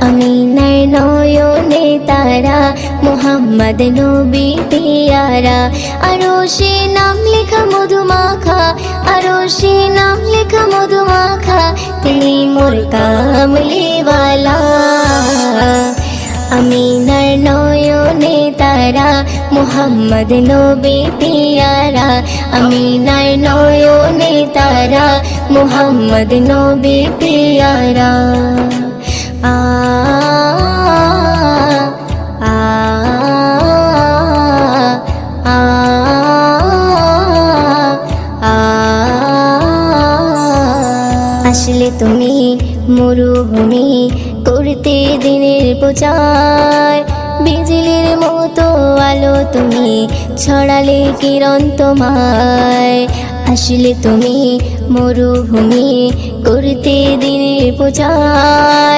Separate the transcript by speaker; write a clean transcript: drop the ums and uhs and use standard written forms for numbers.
Speaker 1: আমিনার নয়নে তারা, মুহাম্মদ নবী পিয়ারা। আরশে নাম লেখা মধুমাখা, আরশে নাম লেখা মধুমাখা, তিনি মোর কামলিওয়ালা। আমিনার নয়নে তারা, মুহাম্মদ নবী পিয়ারা। আমিনার নয়নে তারা, মুহাম্মদ নবী পিয়ারা। আ আ আ আ আসলে তুমি মরুভূমি করতে দিনের প্রচার, বিজলির মতো আলো তুমি ছড়ালে কিরণ তোমায়। আসলে তুমি মরুভূমি করতে দিনের প্রচার,